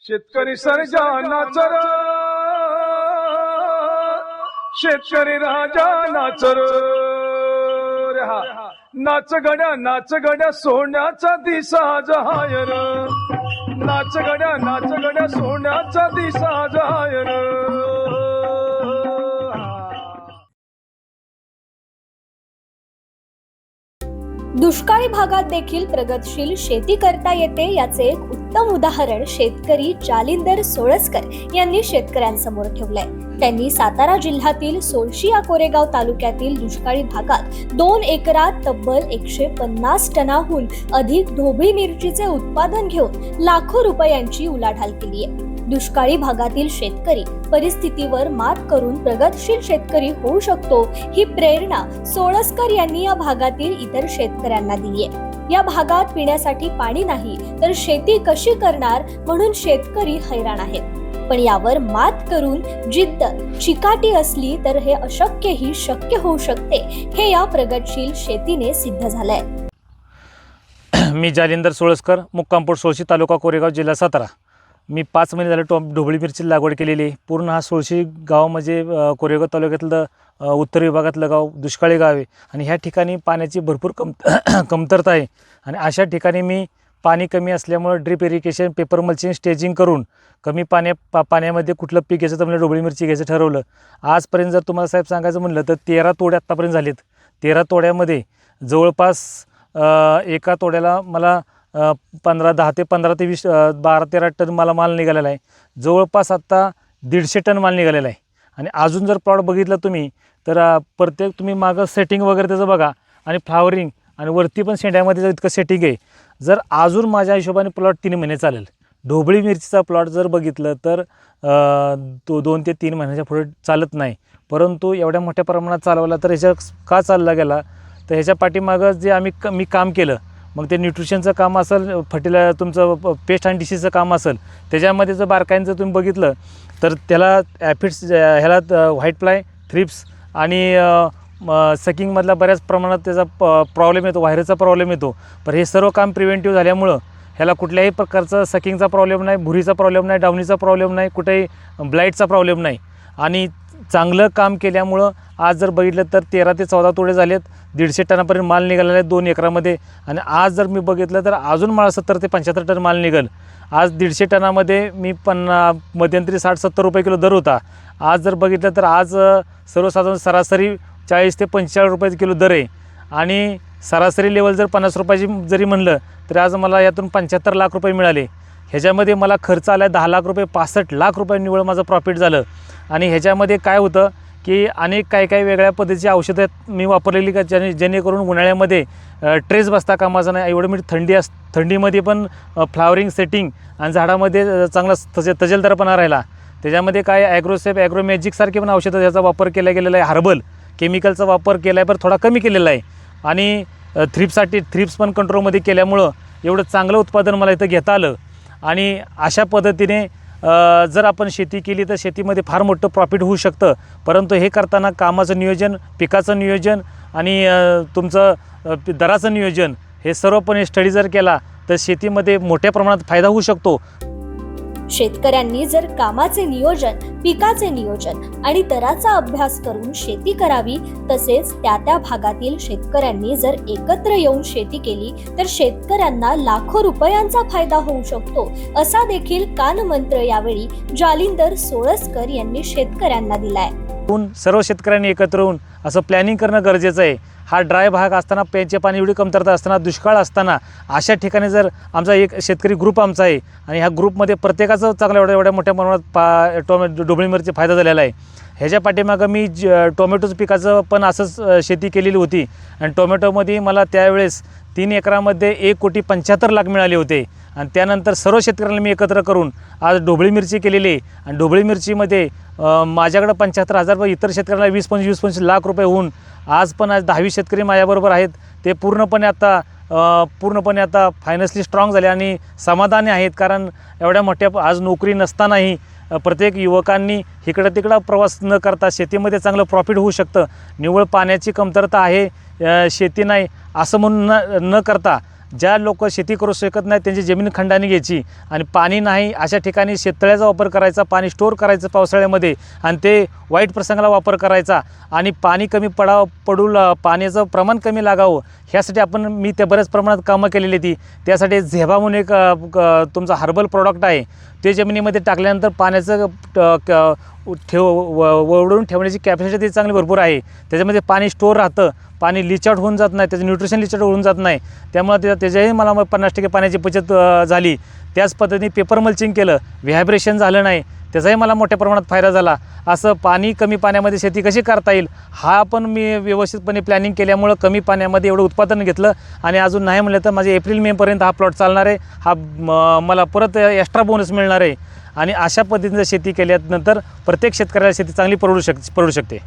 शेतकरी सर्जा नाचर, शेतकरी राजा नाचर, नाच गड्या सोन्याचा दिसा जहायर, नाच गड्या सोन्याचा दिसा जहायर. दुष्काळी भागात देखील प्रगतशील शेती करता येते याचे एक उत्तम उदाहरण शेतकरी जालिंदर सोळसकर यांनी शेतकऱ्यांसमोर ठेवलंय. त्यांनी सातारा जिल्ह्यातील सोळशी या कोरेगाव तालुक्यातील दुष्काळी भागात 2 एकरात तब्बल 150 टनाहून अधिक ढोबळी मिरचीचे उत्पादन घेऊन लाखो रुपयांची उलाढाल केली आहे. दुष्काळी भागातील शेतकरी परिस्थितीवर मात करून प्रगतशील शेतकरी होऊ शकतो ही प्रेरणा सोळसकर यांनी या भागातील इतर शेतकऱ्यांना दिली आहे. या भागात पिण्यासाठी पाणी नाही तर शेती कशी करणार म्हणून शेतकरी हैराण आहेत. पण यावर मात करून जिद्द चिकाटी असली तर हे अशक्यही शक्य होऊ शकते हे या प्रगतशील शेतीने सिद्ध झालंय. मी जालिंदर सोळसकर, मुक्काम पोस्ट सोळशी, तालुका कोरेगाव, जिल्हा सातारा. मी 5 महिने झाले ढोबळी मिरची लागवड केलेली आहे. पूर्ण हा सोळशी गाव म्हणजे कोरेगाव तालुक्यातलं उत्तर विभागातलं गाव दुष्काळी गाव आहे आणि ह्या ठिकाणी पाण्याची भरपूर कमतरता आहे. आणि अशा ठिकाणी मी पाणी कमी असल्यामुळे drip irrigation, paper mulching, staging करून कमी पाण्यामध्ये कुठलं पीक घ्यायचं तर मला ढोबळी मिरची घ्यायचं ठरवलं. आजपर्यंत जर तुम्हाला साहेब सांगायचं म्हणलं तर 13 तोडे आत्तापर्यंत झालेत. 13 तोड्यामध्ये जवळपास एका तोड्याला मला 10 ते 20 12-13 टन मला माल निघालेला आहे. जवळपास आत्ता 150 टन माल निघालेला आहे. आणि अजून जर प्लॉट बघितला तुम्ही तर प्रत्येक तुम्ही मागं सेटिंग वगैरे त्याचं बघा आणि फ्लावरिंग आणि वरती पण शेंड्यामध्ये जर इतकं सेटिंग आहे. जर अजून माझ्या हिशोबाने प्लॉट 3 महिने चालेल. ढोबळी मिरचीचा प्लॉट जर बघितलं तर 2 ते 3 महिन्याच्या पुढे चालत नाही. परंतु एवढ्या मोठ्या प्रमाणात चालवला तर ह्याच्या का चालला गेला तर ह्याच्या पाठीमागं जे मी काम केलं, मग ते न्यूट्रिशनचं काम असेल, तुमचं पेस्ट अँड डिसीजचं काम असेल, त्याच्यामध्ये जर बारकाईनं जर तुम्ही बघितलं तर त्याला ॲफिड्स, ह्याला व्हाईट फ्लाय, थ्रिप्स आणि सकिंगमधला बऱ्याच प्रमाणात त्याचा प्रॉब्लेम येतो, व्हायरसचा प्रॉब्लेम येतो. पण हे सर्व काम प्रिव्हेंटिव्ह झाल्यामुळं ह्याला कुठल्याही प्रकारचा सकिंगचा प्रॉब्लेम नाही, भुरीचा प्रॉब्लेम नाही, डावणीचा प्रॉब्लेम नाही, कुठेही ब्लाईटचा प्रॉब्लेम नाही. आणि चांगलं काम केल्यामुळं आज जर बघितलं तर 13 ते 14 तोडे झालेत. 150 टनापर्यंत माल निघालेला आहे 2 एकरामध्ये. आणि आज जर मी बघितलं तर अजून मला 70 ते 75 टन माल निघेल. आज 150 टनामध्ये मी मध्यंतरी 60-70 रुपये किलो दर होता. आज जर बघितलं तर आज सर्वसाधारण सरासरी 40 ते 45 रुपये किलो दर आहे. आणि सरासरी लेवल जर 50 रुपयाची जरी म्हणलं तर आज मला यातून 75 लाख रुपये मिळाले. ह्याच्यामध्ये मला खर्च आला 10 लाख रुपये, 65 लाख रुपये निव्वळ माझं प्रॉफिट झालं. आणि ह्याच्यामध्ये काय होतं की अनेक काही वेगळ्या पद्धतीची औषधं मी वापरलेली का जेणेकरून उन्हाळ्यामध्ये ट्रेस बसता कामाचा नाही. एवढं मी थंडीमध्ये पण फ्लावरिंग, सेटिंग आणि झाडामध्ये चांगला तजेलदारपणा राहिला. त्याच्यामध्ये काय ॲग्रोसेफ, ॲग्रोमॅजिकसारखे पण औषधं याचा वापर केला गेलेला आहे. हर्बल केमिकलचा वापर केला आहे पण थोडा कमी केलेला आहे. आणि थ्रिप्स पण कंट्रोलमध्ये केल्यामुळं एवढं चांगलं उत्पादन मला इथं घेता आलं. आणि अशा पद्धतीने जर आपण शेती केली तर शेतीमध्ये फार मोठं प्रॉफिट होऊ शकतं. परंतु हे करताना कामाचं नियोजन, पिकाचं नियोजन आणि तुमचं दराचं नियोजन हे सर्वपणे स्टडी जर केला तर शेतीमध्ये मोठ्या प्रमाणात फायदा होऊ शकतो. शेतकऱ्यांनी जर कामाचे नियोजन, पिकाचे नियोजन आणि दराचा अभ्यास करून शेती करावी, तसेच त्या भागातील शेतकऱ्यांनी जर एकत्र येऊन शेती केली तर शेतकऱ्यांना लाखो रुपयांचा फायदा होऊ शकतो, असा देखील कानमंत्र यावेळी जालिंदर सोळसकर यांनी शेतकऱ्यांना दिलाय. सर्व शेतकऱ्यांनी एकत्र येऊन असं प्लॅनिंग करणं गरजेचं आहे. हा ड्राय भाग असताना, प्यायचे पाणी एवढी कमतरता असताना, दुष्काळ असताना अशा ठिकाणी जर आमचा एक शेतकरी ग्रुप आमचा आहे आणि ह्या ग्रुपमध्ये प्रत्येकाचं चांगलं एवढ्या मोठ्या प्रमाणात ढोबळी मिरची फायदा झालेला आहे. ह्याच्या पाठीमागं मी टोमॅटोचं पिकाचं पण असंच शेती केलेली होती. आणि टोमॅटोमध्ये मला त्यावेळेस 3 एकरामध्ये 1,75,00,000 मिळाले होते. आणि त्यानंतर सर्व शेतकऱ्यांना मी एकत्र करून आज ढोबळी मिरची केलेली आहे. आणि ढोबळी मिरचीमध्ये माझ्याकडं 75,000 रुपये, इतर शेतकऱ्यांना 20-25 लाख रुपये होऊन आज 10 शेतकरी माझ्याबरोबर आहेत. ते पूर्णपणे आता फायनान्शियली स्ट्रॉंग झाले आणि समाधानी आहेत. कारण एवढ्या मोठ्या आज नोकरी नसतानाही प्रत्येक युवकांनी इकडं तिकडं प्रवास न करता शेतीमध्ये चांगलं प्रॉफिट होऊ शकतं. निव्वळ पाण्याची कमतरता आहे, शेती नाही असं म्हणून न करता ज्या लोक शेती करू शकत नाही त्यांची जमीन खंडाने घ्यायची आणि पाणी नाही अशा ठिकाणी शेततळ्याचा वापर करायचा, पाणी स्टोअर करायचं पावसाळ्यामध्ये आणि ते वाईट प्रसंगाला वापर करायचा आणि पाणी कमी पाण्याचं प्रमाण कमी लागावं ह्यासाठी मी त्या बऱ्याच प्रमाणात कामं केलेली ती. त्यासाठी झेबा म्हणून एक तुमचा हर्बल प्रॉडक्ट आहे, ते जमिनीमध्ये टाकल्यानंतर पाण्याचं वळवून ठेवण्याची कॅपॅसिटी चांगली भरपूर आहे. त्याच्यामध्ये पाणी स्टोअर राहतं, पाणी लिच आउट होऊन जात नाही, त्याचं न्यूट्रिशन लिच आउट होऊन जात नाही. त्यामुळे त्याच्याही मला 50% पाण्याची बचत झाली. त्याच पद्धतीने पेपर मल्चिंग केलं, व्हायब्रेशन झालं नाही, त्याचाही मला मोठ्या प्रमाणात फायदा झाला. असं पाणी कमी पाण्यामध्ये शेती कशी करता येईल हा पण मी व्यवस्थितपणे प्लॅनिंग केल्यामुळं कमी पाण्यामध्ये एवढं उत्पादन घेतलं. आणि अजून नाही म्हणलं तर माझे एप्रिल मेपर्यंत हा प्लॉट चालणार आहे. मला परत एक्स्ट्रा बोनस मिळणार आहे. आणि अशा पद्धतीने शेती केल्यानंतर प्रत्येक शेतकऱ्याला शेती चांगली परवडू शकते.